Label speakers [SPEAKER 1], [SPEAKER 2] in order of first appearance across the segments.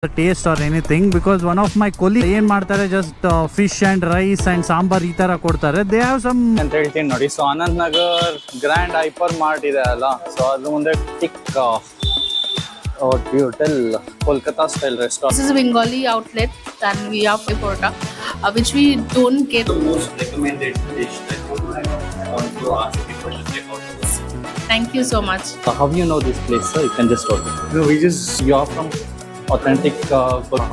[SPEAKER 1] the taste or anything, because one of my colleague ಏನ್ ಮಾಡ್ತಾರೆ just fish and rice and sambar ಈ ತರ ಕೊಡ್ತಾರೆ. ದೇ ಹ್ಯಾವ್ ಸಮ್ ಅಂತ ಹೇಳ್ತೀನಿ ನೋಡಿ. So Anand Nagar grand hyper mart ಇದೆ ಅಲ್ಲ, ಸೊ ಅದ್ರ ಮುಂದೆ ಟಿಕ್ hotel Kolkata style restaurant.
[SPEAKER 2] This is a Bengali outlet and we have paratha, which we don't get.
[SPEAKER 3] The most recommended dish that you want to ask people to check out this.
[SPEAKER 2] Thank you so much.
[SPEAKER 1] How you know this place, sir? You can just talk.
[SPEAKER 4] No, we just
[SPEAKER 1] You are from authentic.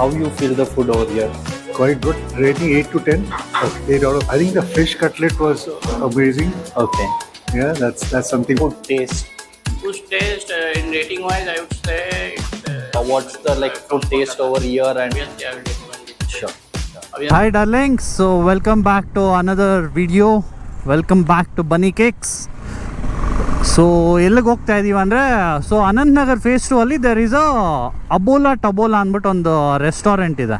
[SPEAKER 1] How you feel the food over here?
[SPEAKER 4] quite good. Rating 8 to 10. 8 out of. I think the fish cutlet was amazing.
[SPEAKER 1] Okay.
[SPEAKER 4] Yeah, that's something.
[SPEAKER 1] Food taste.
[SPEAKER 3] Food taste in rating wise, I would say
[SPEAKER 1] What's the food taste over here and
[SPEAKER 3] obviously I would recommend it.
[SPEAKER 1] sure.
[SPEAKER 3] Obviously,
[SPEAKER 1] Hi darlings, so welcome back to another video. Welcome back to Bunny Cakes. So ಎಲ್ಲಿಗೆ ಹೋಗ್ತಾ ಇದೀವಿ ಅಂದರೆ, so Anant Nagar face 2 ಅಲ್ಲಿ there is ಅಬೋಲಾ ಟಬೋಲಾ ಅಂದ್ಬಿಟ್ಟು ಒಂದು restaurant ಇದೆ.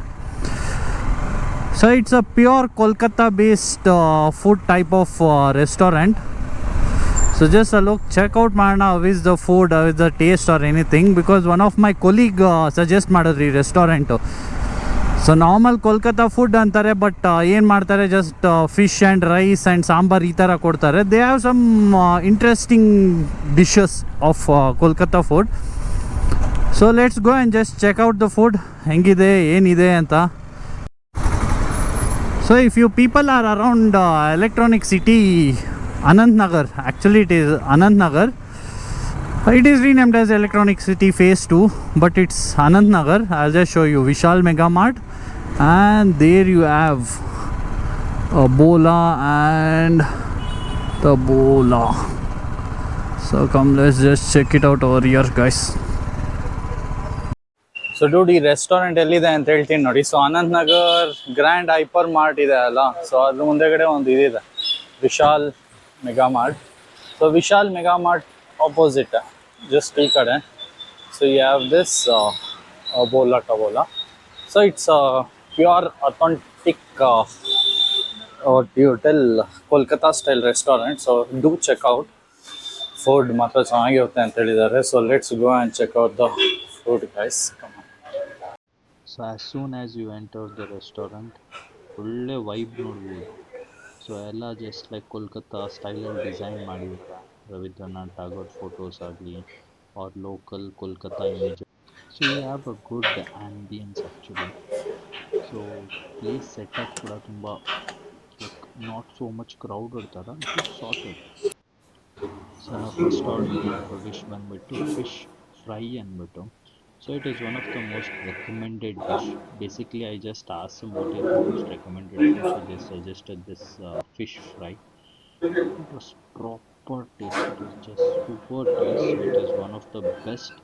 [SPEAKER 1] So it's a pure Kolkata based food type of restaurant. So just ಅಲ್ಲಿ ಹೋಗಿ ಚೆಕ್ಔಟ್ ಮಾಡೋಣ with the food, with the taste or anything, because one of my colleague suggest ಮಾಡಿದ್ರು ಈ restaurant. So normal Kolkata food ಅಂತಾರೆ, but ಏನು ಮಾಡ್ತಾರೆ just fish and rice and sambar ಈ ಥರ ಕೊಡ್ತಾರೆ. They have some interesting dishes of Kolkata food. So let's go and just check out the food ಹೆಂಗಿದೆ ಏನಿದೆ ಅಂತ. So if you people are around electronic city Anant Nagar, actually it is Anant Nagar. It is renamed as Electronic City Phase 2, but it's Anant Nagar. I'll just show you Vishal Mega Mart, and there you have Bola and the Bola. So come, let's just check it out over here, guys. So dude, ಈ restaurant ಎಲ್ಲಿದೆ ಅಂತ ಹೇಳ್ತೀನಿ ನೋಡಿ. So Anant Nagar grand hyper mart ಇದೆ ಅಲ್ಲ, so ಅದ್ರ ಮುಂದೆಗಡೆ ಒಂದು ಇದಿದೆ Vishal mega mart. So Vishal mega mart opposite just ಈ ಕಡೆ. ಸೊ ಯು ಹ್ಯಾವ್ ದಿಸ್ ಬೋಲಾ ಟಬೋಲಾ. So it's pure authentic hotel Kolkata style restaurant. So do check out, food ಮಾತ್ರ ಚೆನ್ನಾಗಿರುತ್ತೆ ಅಂತ ಹೇಳಿದ್ದಾರೆ. So let's go and check out the food guys.
[SPEAKER 5] So as soon as you enter the restaurant, ಒಳ್ಳೆ vibe ನೋಡ್ಬೋದು. So ಎಲ್ಲ just like Kolkata ಸ್ಟೈಲಲ್ಲಿ design ಮಾಡಿದ್ದಾರೆ. Rabindranath Tagore photos ಆಗಲಿ or local Kolkata image. So you have a good ambience actually. So place setup ಕೂಡ ತುಂಬ like not so much crowded ಥರ, it sorted. So ನಾವು ಫಸ್ಟ್ ಆರ್ಡರ್ ಮಾಡಿರೋ ಡಿಶ್ ಬಂದುಬಿಟ್ಟು ಫಿಶ್ ಫ್ರೈ ಅಂದ್ಬಿಟ್ಟು. So it is one of the most recommended dish. Basically, I just asked them what is the most recommended dish, so they suggested this fish fry. It was proper taste. It was just super taste. So it is one of the best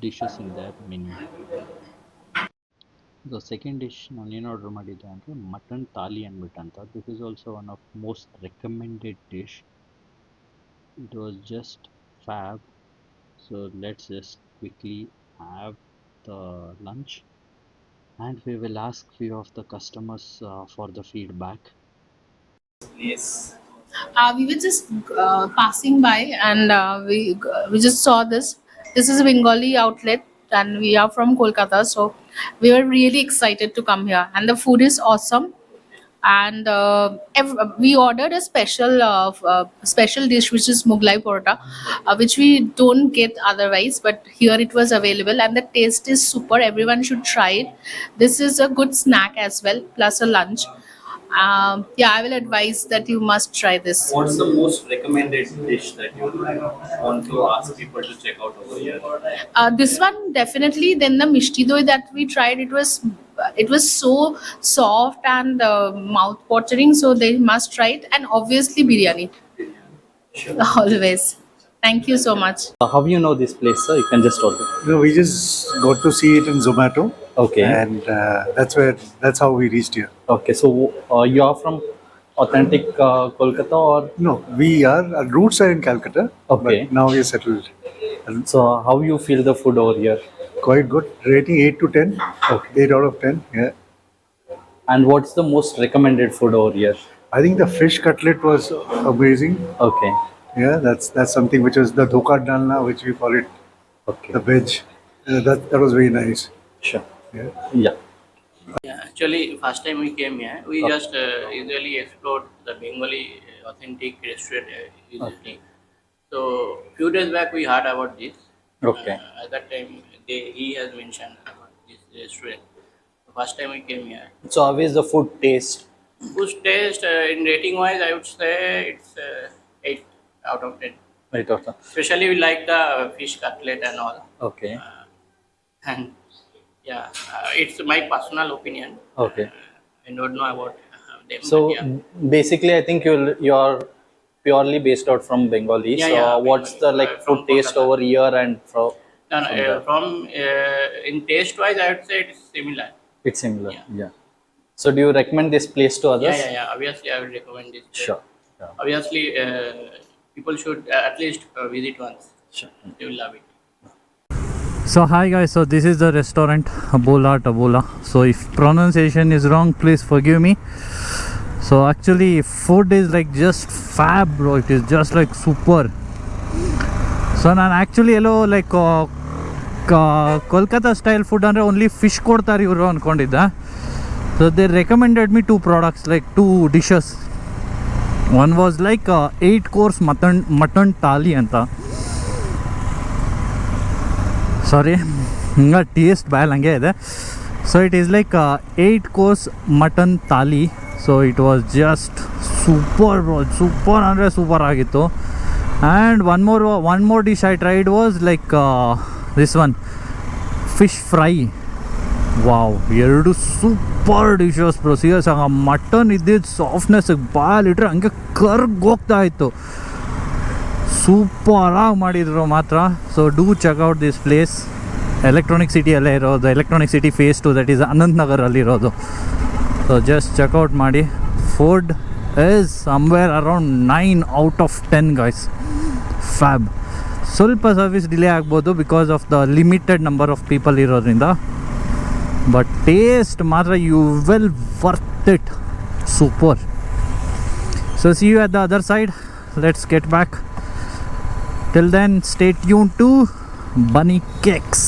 [SPEAKER 5] dishes in their menu. The second dish ನಾನು order ಮಾಡಿದ್ದೆ ಅಂದರೆ mutton thali ಅಂದ್ಬಿಟ್ಟು ಅಂತ. This is also one of most recommended dish. It was just fab. So let's just quickly have the lunch and we will ask few of the customers for the feedback.
[SPEAKER 3] yes.
[SPEAKER 2] We were just passing by and we just saw this. This is a Bengali outlet and we are from Kolkata, so we were really excited to come here. And the food is awesome. And we ordered a special dish, which is Mughlai paratha, which we don't get otherwise, but here it was available and the taste is super. Everyone should try it. This is a good snack as well, plus a lunch. Yeah, I will advise that you must try this.
[SPEAKER 3] What's the most recommended dish that you want to ask people to check out over here?
[SPEAKER 2] This one definitely. Then the mishti doi that we tried, it was so soft and mouth watering, so they must try it. And obviously biryani.
[SPEAKER 3] Sure.
[SPEAKER 2] Always. Thank you so much.
[SPEAKER 1] How you know this place, sir? You can just talk.
[SPEAKER 4] No, we just got to see it in Zomato,
[SPEAKER 1] Okay.
[SPEAKER 4] and that's how we reached here.
[SPEAKER 1] Okay, so you are from authentic Kolkata or?
[SPEAKER 4] No, our roots are in Calcutta,
[SPEAKER 1] Okay.
[SPEAKER 4] but now we are settled. And
[SPEAKER 1] So how you feel the food over here?
[SPEAKER 4] quite good. Rating 8 to 10.
[SPEAKER 1] Okay.
[SPEAKER 4] 8 out of 10. Yeah.
[SPEAKER 1] And what's the most recommended food over here?
[SPEAKER 4] I think the fish cutlet was amazing.
[SPEAKER 1] Okay.
[SPEAKER 4] Yeah, that's something which is the dhoka dalna, which we call it,
[SPEAKER 1] Okay.
[SPEAKER 4] the veg. That was very nice.
[SPEAKER 1] Sure.
[SPEAKER 4] Yeah.
[SPEAKER 5] Yeah.
[SPEAKER 3] Yeah, actually, first time we came here, we just usually explored the Bengali authentic restaurant usually. So few days back we heard about this.
[SPEAKER 5] Okay.
[SPEAKER 3] At that time, he has mentioned about this restaurant. First time we came here.
[SPEAKER 5] So how is the food taste?
[SPEAKER 3] Food taste in rating wise, I would say it's 8 out of 10.
[SPEAKER 5] Right, okay.
[SPEAKER 3] Especially we like the fish cutlet and all.
[SPEAKER 5] Okay.
[SPEAKER 3] And yeah, it's my personal opinion.
[SPEAKER 5] Okay.
[SPEAKER 3] I don't know about them.
[SPEAKER 5] So
[SPEAKER 3] but yeah.
[SPEAKER 5] basically, I think you're purely based out from Bengali.
[SPEAKER 3] Yeah,
[SPEAKER 5] so
[SPEAKER 3] yeah,
[SPEAKER 5] what's the
[SPEAKER 3] Bengali.
[SPEAKER 5] like
[SPEAKER 3] From
[SPEAKER 5] food taste
[SPEAKER 3] Kolkata.
[SPEAKER 5] over here and from?
[SPEAKER 3] No, no,
[SPEAKER 5] from there?
[SPEAKER 3] from in taste wise, I would say it's similar.
[SPEAKER 5] It's similar.
[SPEAKER 3] Yeah.
[SPEAKER 5] Yeah. So do you recommend this place to others?
[SPEAKER 3] Yeah. Obviously, I would recommend this.
[SPEAKER 5] Sure. Yeah.
[SPEAKER 3] Obviously, people should at least visit once.
[SPEAKER 5] Sure.
[SPEAKER 3] They will love it.
[SPEAKER 1] So hi guys, so this is the restaurant Abola Tabola. So if pronunciation is wrong, please forgive me. So actually food is like just fab bro, it is just like super. So ನಾನು actually ಎಲ್ಲೋ like Kolkata style food ಅಂದರೆ only fish ಕೊಡ್ತಾರೆ ಇವರು ಅಂದ್ಕೊಂಡಿದ್ದೆ. So they recommended me 2 products like 2 dishes. One was like 8 course mutton thali ಅಂತ. ಸಾರಿ ಹಿಂಗೆ taste ಬಾಯಲ್ಲಿ ಹಂಗೆ ಇದೆ. So it is like 8 course mutton thali. So it was just super bro, super ಅಂದರೆ ಸೂಪರ್ ಆಗಿತ್ತು. And one more dish I tried was like this one fish fry. Wow, 2 super dishes bro. Serious ಆಗ mutton ಇದ್ದಿದ್ದು ಸಾಫ್ಟ್ನೆಸ್ಸಿಗೆ ಬಾಯಲ್ಲಿಟ್ರೆ ಹಂಗೆ ಕರ್ಗೋಗ್ತಾ ಇತ್ತು. ಸೂಪರಾಗಿ ಮಾಡಿದ್ರು ಮಾತ್ರ. So do check out this place. Electronic ಸಿಟಿಯಲ್ಲೇ ಇರೋದು, electronic city phase 2, that is Anant ನಗರಲ್ಲಿರೋದು. ಸೊ ಜಸ್ಟ್ ಚೆಕ್ಔಟ್ ಮಾಡಿ. Food is somewhere around 9 out of 10 guys. Fab. ಸ್ವಲ್ಪ ಸರ್ವಿಸ್ ಡಿಲೇ ಆಗ್ಬೋದು because of the limited number of people ಇರೋದ್ರಿಂದ, but taste ಮಾತ್ರ you will worth it. Super. So see you at the other side. Let's get back. Till then, stay tuned to Bunny Cakes.